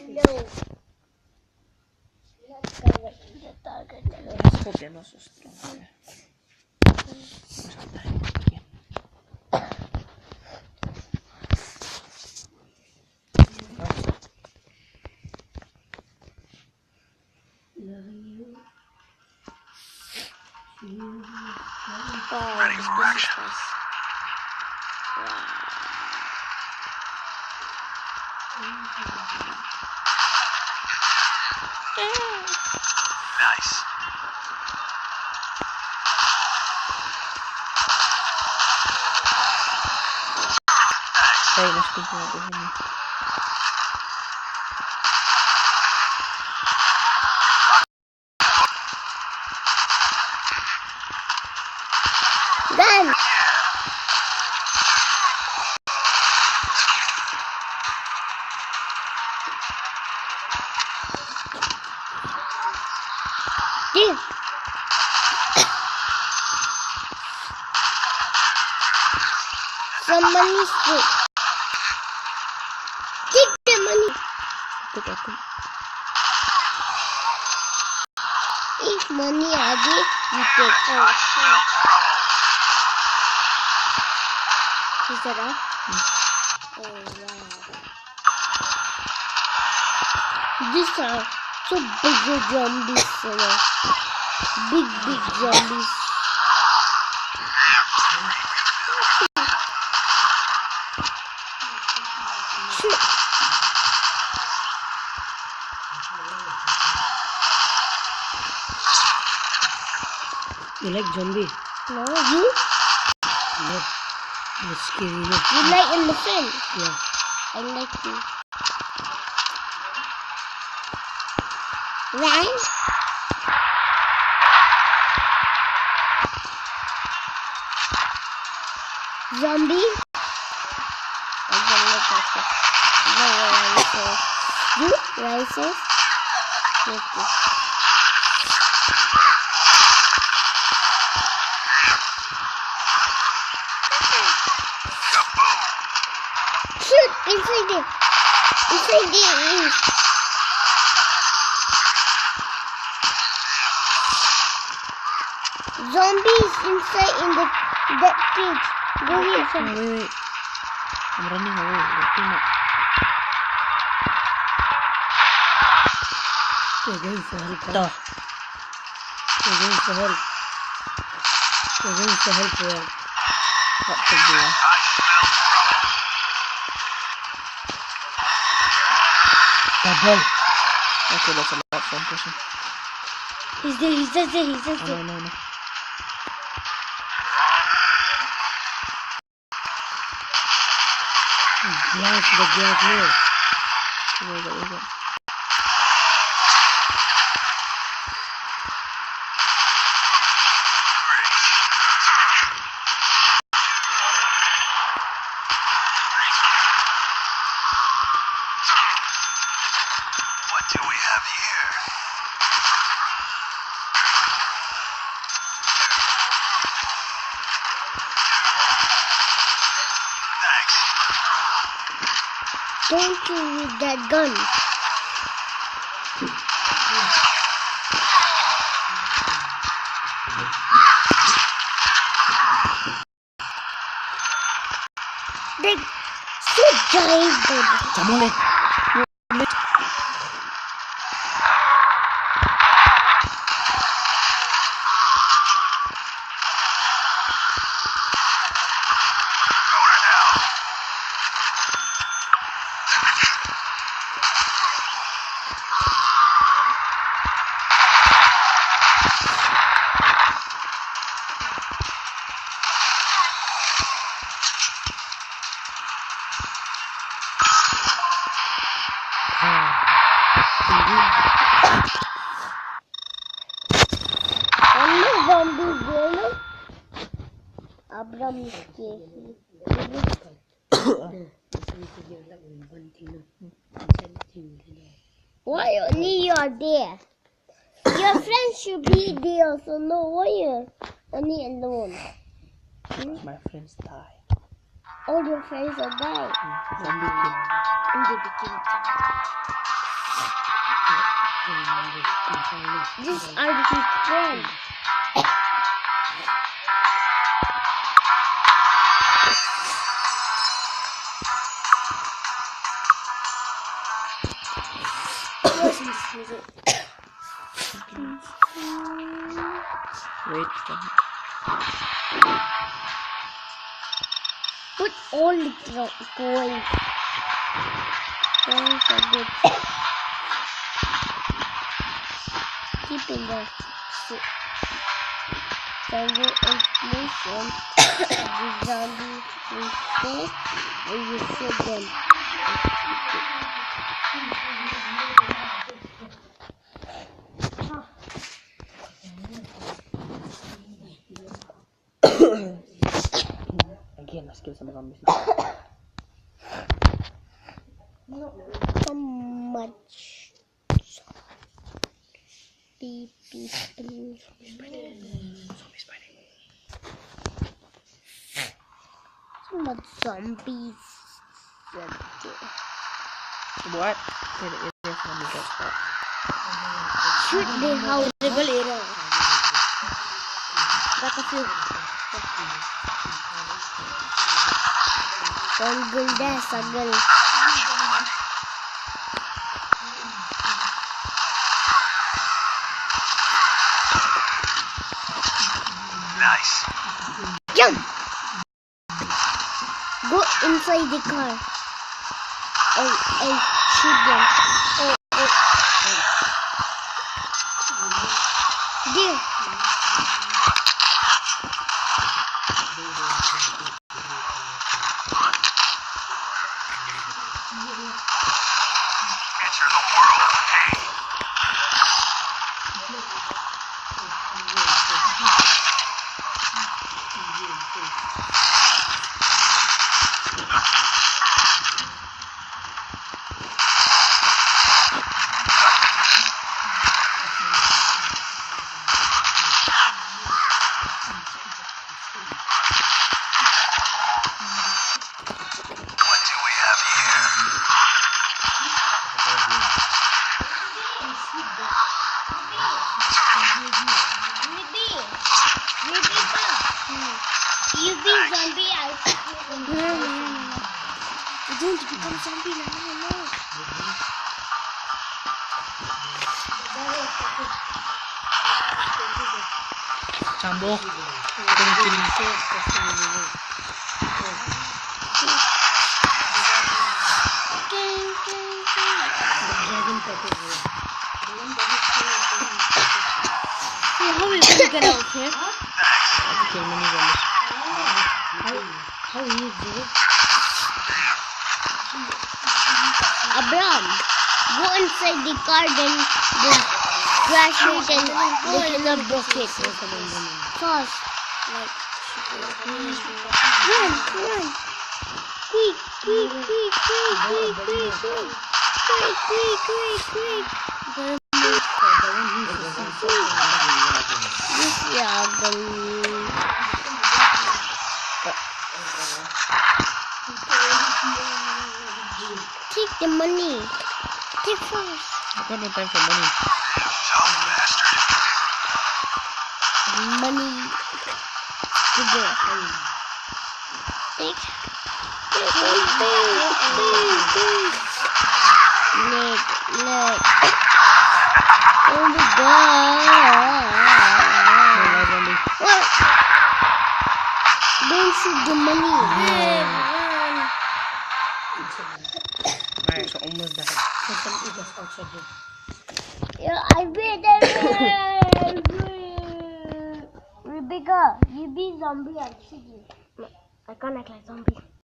No. Not directly the target. Let's hope they're not so strong. Wow, this is fast. Nice. Hey, let's continue with him. Then this. Some money stick. Take the money. If money adi, you take. Is that all? Oh wow. These are so big zombies, big zombies. Shoot. You like zombie? No, you? No. It's scary. No. You like elephant? Yeah. I like you. Ryan? Zombie? I don't know that. No, you? Rises? Okay. Shoot! Inside there! Inside there is... Zombies inside in that cage. Go here, son. Wait. I'm running away. There's too much. They're going for help. Duh. They're going for help. They're going for help. Yeah. What to do? Double. Okay, that's a lot from person. He's there, he's just there, he's just there. No. Glass, the glass here. Where is it? What do we have here? Thanks. Don't you with that gun. They so giant. Come on, Only zombies there, no? Abram is crazy. Why only you are there? Your friends should be there, so no, why you only alone? My friends die. All your friends are died. Zombie kill. And they became these are the friends. Wait. Put all the coins. Coins are good. Keep in the server information the zombie will stay and you shoot them. Again, let's kill some zombies. So much people. Zombies fighting. So much zombies. What? It is from the best part. Shoot the house. Got a few. Sagel dah, sagel. Nice. Jump! Go inside the car. And shoot them. There. Enter the world of pain. What do we have here? You be zombie, I'll shoot you. No. You don't become zombie now, no. Cambuk. Kencing. How are we going to get out here? Kill many zombies. How easy is it? Abraham, go inside the car, then crash it and the killer broke it. Fast. Like, run. Quick. This take the money. Take first. I got no time for money. Tough bastard. Money to go. Take. Leg. Oh my god. No zombie. What? Don't shoot the money. Alright, so almost died. Yeah, I better. Rebecca, you be zombie. I'll shoot you. I can't act like zombie.